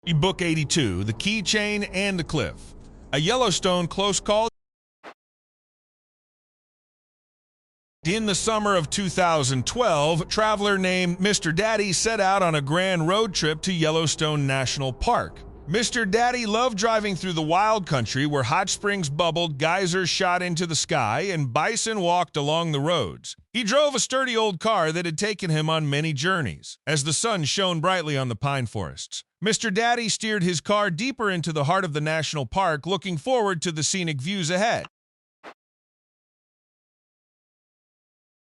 Book 82, The Keychain and the Cliff. A Yellowstone close call. In the summer of 2012, a traveler named Mr. Daddy set out on a grand road trip to Yellowstone National Park. Mr. Daddy loved driving through the wild country where hot springs bubbled, geysers shot into the sky, and bison walked along the roads. He drove a sturdy old car that had taken him on many journeys. As the sun shone brightly on the pine forests, Mr. Daddy steered his car deeper into the heart of the national park, looking forward to the scenic views ahead.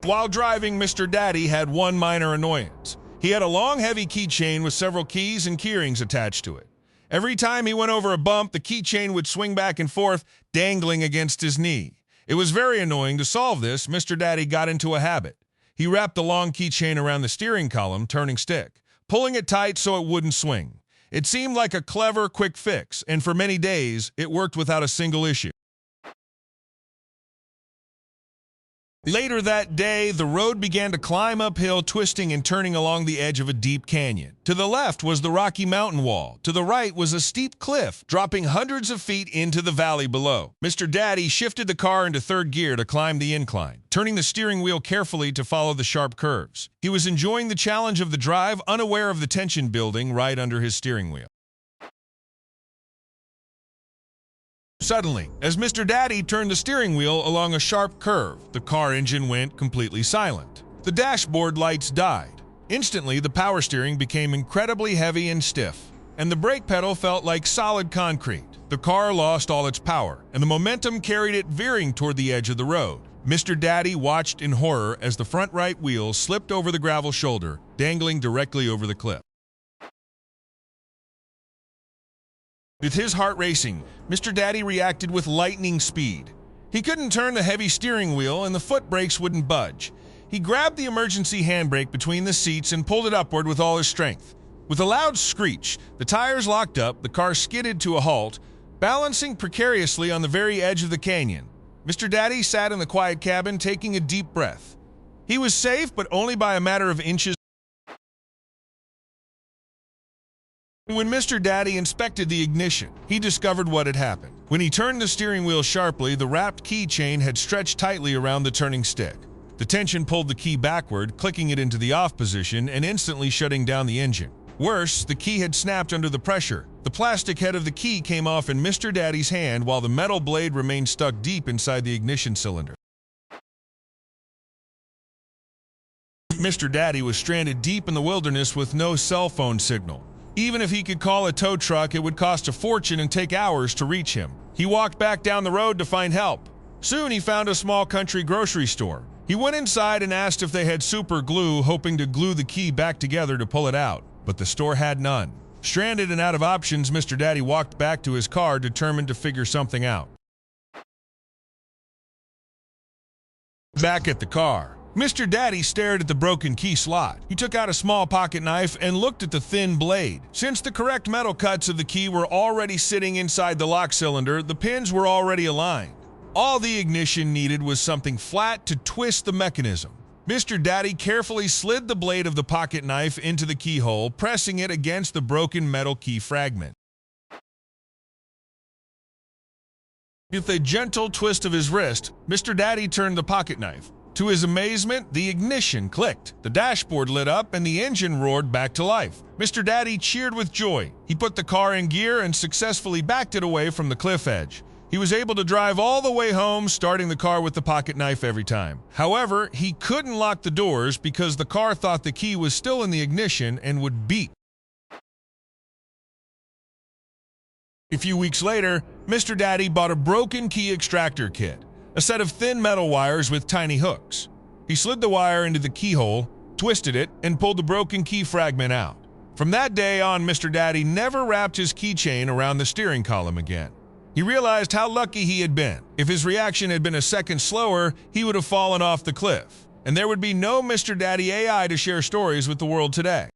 While driving, Mr. Daddy had one minor annoyance. He had a long, heavy keychain with several keys and keyrings attached to it. Every time he went over a bump, the keychain would swing back and forth, dangling against his knee. It was very annoying. To solve this, Mr. Daddy got into a habit. He wrapped the long keychain around the steering column turning stick, pulling it tight so it wouldn't swing. It seemed like a clever, quick fix, and for many days, it worked without a single issue. Later that day, the road began to climb uphill, twisting and turning along the edge of a deep canyon. To the left was the Rocky Mountain wall. To the right was a steep cliff, dropping hundreds of feet into the valley below. Mr. Daddy shifted the car into third gear to climb the incline, turning the steering wheel carefully to follow the sharp curves. He was enjoying the challenge of the drive, unaware of the tension building right under his steering wheel. Suddenly, as Mr. Daddy turned the steering wheel along a sharp curve, the car engine went completely silent. The dashboard lights died. Instantly, the power steering became incredibly heavy and stiff, and the brake pedal felt like solid concrete. The car lost all its power, and the momentum carried it veering toward the edge of the road. Mr. Daddy watched in horror as the front right wheel slipped over the gravel shoulder, dangling directly over the cliff. With his heart racing, Mr. Daddy reacted with lightning speed. He couldn't turn the heavy steering wheel and the foot brakes wouldn't budge. He grabbed the emergency handbrake between the seats and pulled it upward with all his strength. With a loud screech, the tires locked up, the car skidded to a halt, balancing precariously on the very edge of the canyon. Mr. Daddy sat in the quiet cabin, taking a deep breath. He was safe, but only by a matter of inches. When Mr. Daddy inspected the ignition, he discovered what had happened. When he turned the steering wheel sharply, the wrapped keychain had stretched tightly around the turning stick. The tension pulled the key backward, clicking it into the off position and instantly shutting down the engine. Worse, the key had snapped under the pressure. The plastic head of the key came off in Mr. Daddy's hand while the metal blade remained stuck deep inside the ignition cylinder. Mr. Daddy was stranded deep in the wilderness with no cell phone signal. Even if he could call a tow truck, it would cost a fortune and take hours to reach him. He walked back down the road to find help. Soon he found a small country grocery store. He went inside and asked if they had super glue, hoping to glue the key back together to pull it out. But the store had none. Stranded and out of options, Mr. Daddy walked back to his car, determined to figure something out. Back at the car, Mr. Daddy stared at the broken key slot. He took out a small pocket knife and looked at the thin blade. Since the correct metal cuts of the key were already sitting inside the lock cylinder, the pins were already aligned. All the ignition needed was something flat to twist the mechanism. Mr. Daddy carefully slid the blade of the pocket knife into the keyhole, pressing it against the broken metal key fragment. With a gentle twist of his wrist, Mr. Daddy turned the pocket knife. To his amazement, the ignition clicked, the dashboard lit up, and the engine roared back to life. Mr. Daddy cheered with joy. He put the car in gear and successfully backed it away from the cliff edge. He was able to drive all the way home, starting the car with the pocket knife every time. However, he couldn't lock the doors because the car thought the key was still in the ignition and would beep. A few weeks later, Mr. Daddy bought a broken key extractor kit. A set of thin metal wires with tiny hooks. He slid the wire into the keyhole, twisted it, and pulled the broken key fragment out. From that day on, Mr. Daddy never wrapped his keychain around the steering column again. He realized how lucky he had been. If his reaction had been a second slower, he would have fallen off the cliff, and there would be no Mr. Daddy AI to share stories with the world today.